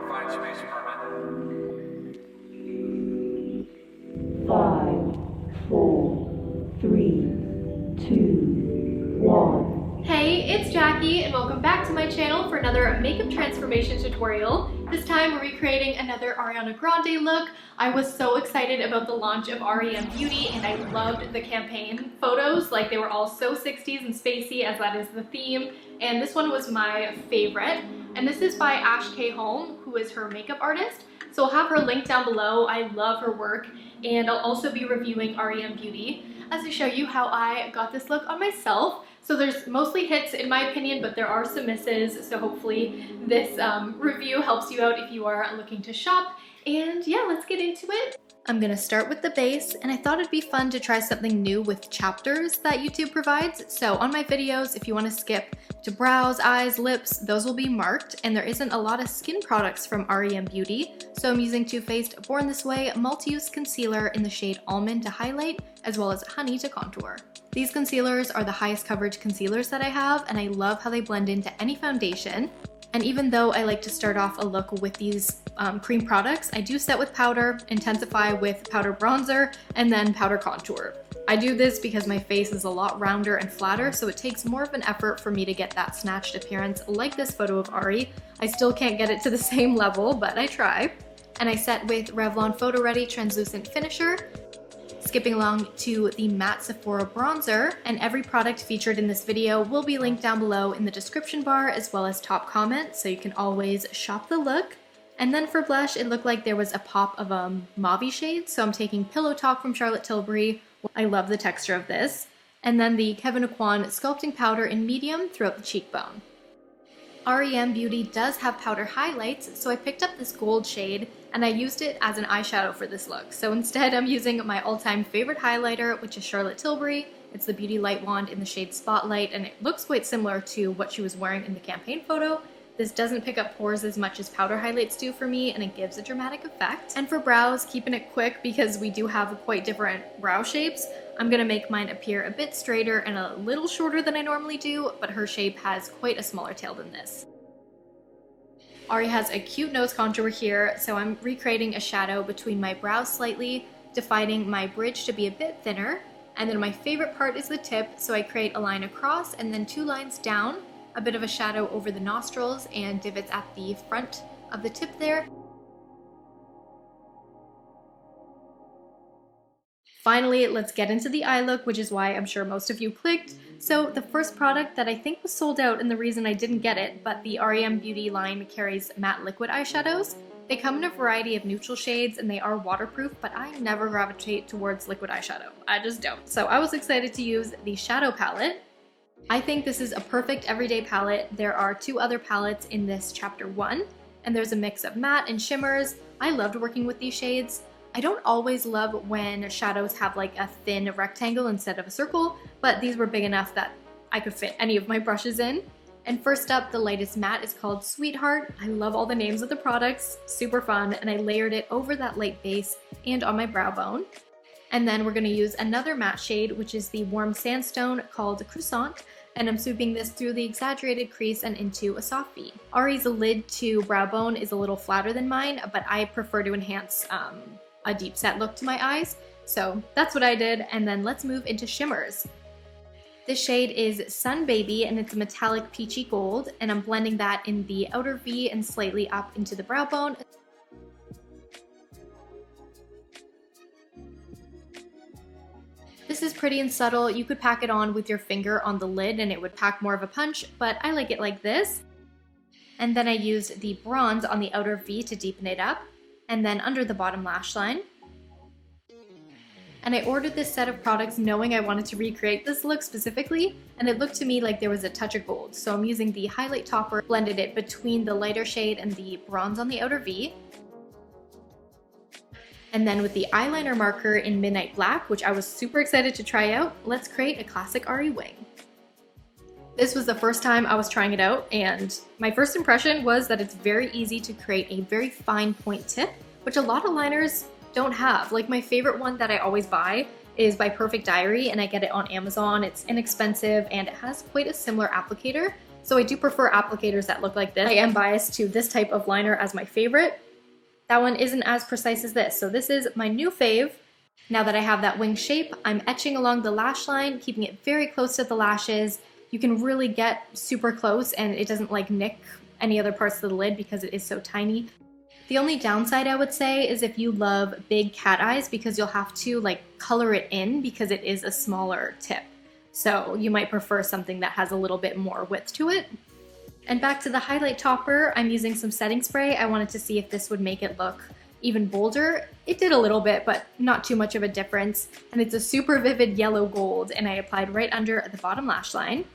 provide space permit. 5, 4, 3, 2, 1. Hey, it's Jackie and welcome back to my channel for another makeup transformation tutorial. This time we're recreating another Ariana Grande look. I was so excited about the launch of R.E.M Beauty and I loved the campaign photos. Like, they were all so 60s and spacey, as that is the theme. And this one was my favorite. And this is by Ash K. Holm, who is her makeup artist. So I'll have her link down below. I love her work. And I'll also be reviewing R.E.M Beauty as I show you how I got this look on myself. So there's mostly hits in my opinion, but there are some misses. So hopefully this review helps you out if you are looking to shop. And yeah, let's get into it. I'm gonna start with the base, and I thought it'd be fun to try something new with chapters that YouTube provides. So on my videos, if you wanna skip to brows, eyes, lips, those will be marked, and there isn't a lot of skin products from R.E.M Beauty. So I'm using Too Faced Born This Way Multi-Use Concealer in the shade Almond to highlight, as well as Honey to contour. These concealers are the highest coverage concealers that I have, and I love how they blend into any foundation. And even though I like to start off a look with these cream products, I do set with powder, intensify with powder bronzer, and then powder contour. I do this because my face is a lot rounder and flatter, so it takes more of an effort for me to get that snatched appearance like this photo of Ari. I still can't get it to the same level, but I try. And I set with Revlon Photo Ready Translucent Finisher, skipping along to the Matte Sephora Bronzer, and every product featured in this video will be linked down below in the description bar as well as top comment, so you can always shop the look. And then for blush, it looked like there was a pop of a mauve shade, so I'm taking Pillow Talk from Charlotte Tilbury. I love the texture of this. And then the Kevyn Aucoin Sculpting Powder in medium throughout the cheekbone. R.E.M Beauty does have powder highlights, so I picked up this gold shade and I used it as an eyeshadow for this look. So instead I'm using my all-time favorite highlighter, which is Charlotte Tilbury. It's the Beauty Light Wand in the shade Spotlight, and it looks quite similar to what she was wearing in the campaign photo. This doesn't pick up pores as much as powder highlights do for me, and it gives a dramatic effect. And for brows, keeping it quick because we do have quite different brow shapes, I'm gonna make mine appear a bit straighter and a little shorter than I normally do, but her shape has quite a smaller tail than this. Ari has a cute nose contour here, so I'm recreating a shadow between my brows slightly, defining my bridge to be a bit thinner. And then my favorite part is the tip, so I create a line across and then 2 lines down, a bit of a shadow over the nostrils and divots at the front of the tip there. Finally, let's get into the eye look, which is why I'm sure most of you clicked. So the first product that I think was sold out, and the reason I didn't get it, but the R.E.M Beauty line carries matte liquid eyeshadows. They come in a variety of neutral shades and they are waterproof, but I never gravitate towards liquid eyeshadow. I just don't. So I was excited to use the shadow palette. I think this is a perfect everyday palette. There are 2 other palettes in this chapter 1, and there's a mix of matte and shimmers. I loved working with these shades. I don't always love when shadows have like a thin rectangle instead of a circle, but these were big enough that I could fit any of my brushes in. And first up, the lightest matte is called Sweetheart. I love all the names of the products, super fun, and I layered it over that light base and on my brow bone. And then we're gonna use another matte shade, which is the Warm Sandstone called Croissant, and I'm swooping this through the exaggerated crease and into a soft V. Ari's lid to brow bone is a little flatter than mine, but I prefer to enhance a deep set look to my eyes, so that's what I did. And then let's move into shimmers. This shade is Sun Baby, and it's a metallic peachy gold, and I'm blending that in the outer V and slightly up into the brow bone. This is pretty and subtle. You could pack it on with your finger on the lid and it would pack more of a punch, but I like it like this. And then I used the bronze on the outer V to deepen it up, and then under the bottom lash line. And I ordered this set of products knowing I wanted to recreate this look specifically, and it looked to me like there was a touch of gold. So I'm using the highlight topper, blended it between the lighter shade and the bronze on the outer V. And then with the eyeliner marker in Midnight Black, which I was super excited to try out, let's create a classic Ari wing. This was the first time I was trying it out, and my first impression was that it's very easy to create a very fine point tip, which a lot of liners don't have. Like, my favorite one that I always buy is by Perfect Diary, and I get it on Amazon. It's inexpensive and it has quite a similar applicator. So I do prefer applicators that look like this. I am biased to this type of liner as my favorite. That one isn't as precise as this. So this is my new fave. Now that I have that wing shape, I'm etching along the lash line, keeping it very close to the lashes. You can really get super close and it doesn't like nick any other parts of the lid because it is so tiny. The only downside I would say is if you love big cat eyes, because you'll have to like color it in because it is a smaller tip. So you might prefer something that has a little bit more width to it. And back to the highlight topper, I'm using some setting spray. I wanted to see if this would make it look even bolder. It did a little bit, but not too much of a difference. And it's a super vivid yellow gold, and I applied right under the bottom lash line.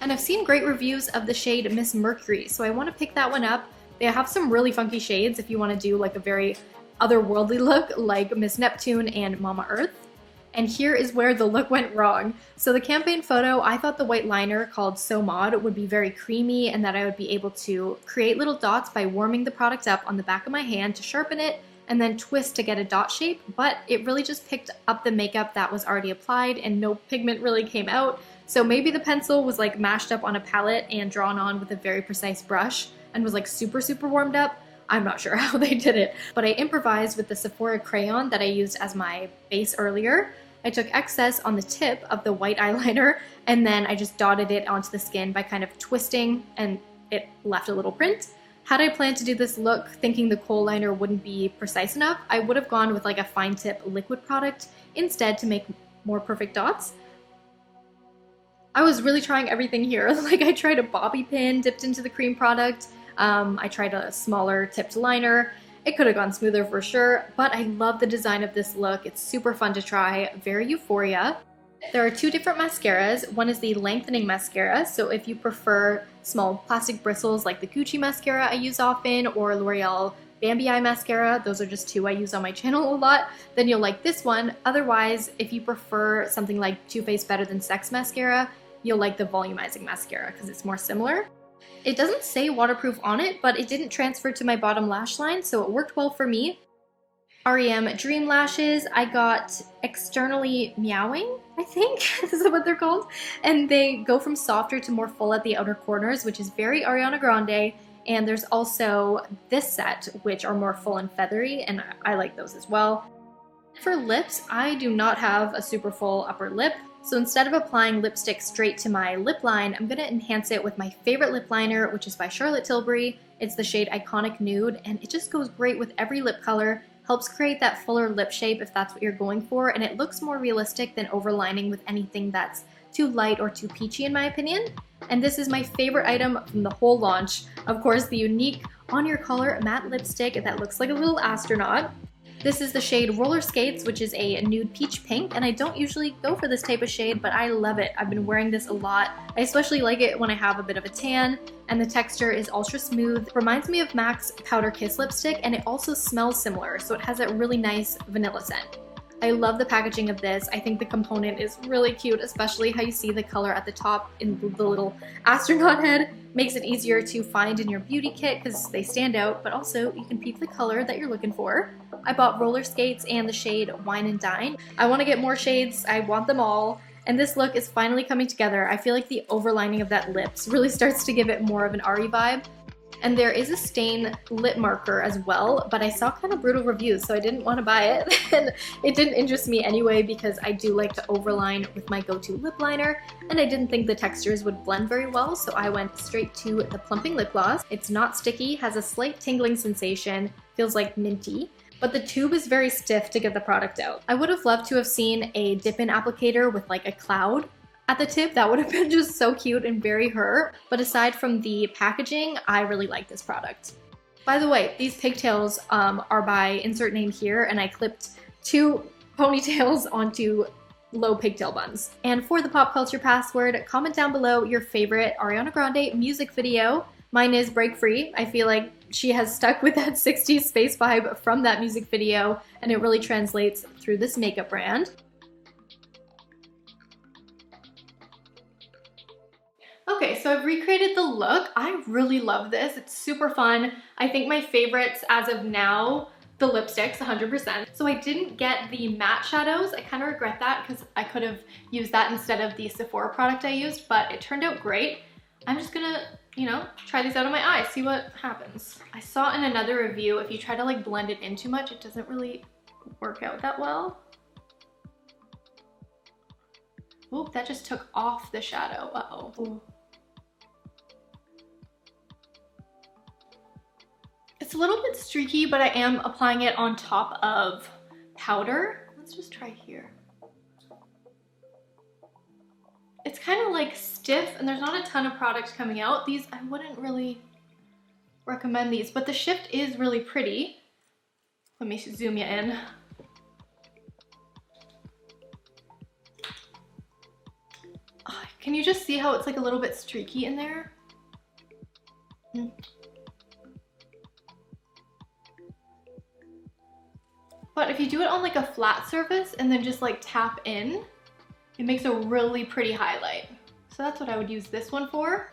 And I've seen great reviews of the shade Miss Mercury, so I want to pick that one up. They have some really funky shades if you want to do like a very otherworldly look like Miss Neptune and Mama Earth. And here is where the look went wrong. So the campaign photo, I thought the white liner called So Mod would be very creamy and that I would be able to create little dots by warming the product up on the back of my hand to sharpen it and then twist to get a dot shape, but it really just picked up the makeup that was already applied and no pigment really came out. So maybe the pencil was like mashed up on a palette and drawn on with a very precise brush and was like super warmed up. I'm not sure how they did it, but I improvised with the Sephora crayon that I used as my base earlier. I took excess on the tip of the white eyeliner and then I just dotted it onto the skin by kind of twisting and it left a little print. Had I planned to do this look thinking the kohl liner wouldn't be precise enough, I would have gone with like a fine tip liquid product instead to make more perfect dots. I was really trying everything here. Like I tried a bobby pin dipped into the cream product. I tried a smaller tipped liner. It could have gone smoother for sure, but I love the design of this look. It's super fun to try, very euphoria. There are two different mascaras. One is the lengthening mascara, so if you prefer small plastic bristles like the Gucci mascara I use often, or L'Oreal Bambi Eye mascara, those are just two I use on my channel a lot, then you'll like this one. Otherwise, if you prefer something like Too Faced Better Than Sex mascara, you'll like the volumizing mascara because it's more similar. It doesn't say waterproof on it, but it didn't transfer to my bottom lash line, so it worked well for me. R.E.M Dream Lashes, I got externally meowing, I think, is what they're called. And they go from softer to more full at the outer corners, which is very Ariana Grande. And there's also this set, which are more full and feathery, and I like those as well. For lips, I do not have a super full upper lip. So instead of applying lipstick straight to my lip line, I'm going to enhance it with my favorite lip liner, which is by Charlotte Tilbury. It's the shade Iconic Nude, and it just goes great with every lip color, helps create that fuller lip shape if that's what you're going for, and it looks more realistic than overlining with anything that's too light or too peachy in my opinion. And this is my favorite item from the whole launch. Of course, the unique On Your Color matte lipstick that looks like a little astronaut. This is the shade Roller Skates, which is a nude peach pink, and I don't usually go for this type of shade, but I love it. I've been wearing this a lot. I especially like it when I have a bit of a tan, and the texture is ultra smooth. It reminds me of MAC's Powder Kiss lipstick, and it also smells similar, so it has a really nice vanilla scent. I love the packaging of this. I think the component is really cute, especially how you see the color at the top in the little astronaut head. Makes it easier to find in your beauty kit because they stand out, but also you can peep the color that you're looking for. I bought Roller Skates and the shade Wine and Dine. I want to get more shades. I want them all. And this look is finally coming together. I feel like the overlining of that lips really starts to give it more of an Ari vibe. And there is a stain lip marker as well, but I saw kind of brutal reviews, so I didn't want to buy it. And it didn't interest me anyway because I do like to overline with my go-to lip liner, and I didn't think the textures would blend very well, so I went straight to the plumping lip gloss. It's not sticky, has a slight tingling sensation, feels like minty, but the tube is very stiff to get the product out. I would have loved to have seen a dip-in applicator with like a cloud at the tip. That would have been just so cute and very her. But aside from the packaging, I really like this product. By the way, these pigtails are by insert name here, and I clipped 2 ponytails onto low pigtail buns. And for the pop culture password, comment down below your favorite Ariana Grande music video. Mine is Break Free. I feel like she has stuck with that 60s space vibe from that music video, and it really translates through this makeup brand. Okay, so I've recreated the look. I really love this. It's super fun. I think my favorites as of now, the lipsticks, 100%. So I didn't get the matte shadows. I kind of regret that because I could have used that instead of the Sephora product I used, but it turned out great. I'm just gonna, you know, try these out on my eyes, see what happens. I saw in another review, if you try to like blend it in too much, it doesn't really work out that well. Oh, that just took off the shadow. Uh-oh. Ooh. It's a little bit streaky, but I am applying it on top of powder. Let's just try here. It's kind of like stiff and there's not a ton of product coming out. These, I wouldn't really recommend these, but the shift is really pretty. Let me zoom you in. Can you just see how it's like a little bit streaky in there? But if you do it on like a flat surface and then just like tap in, it makes a really pretty highlight. So that's what I would use this one for.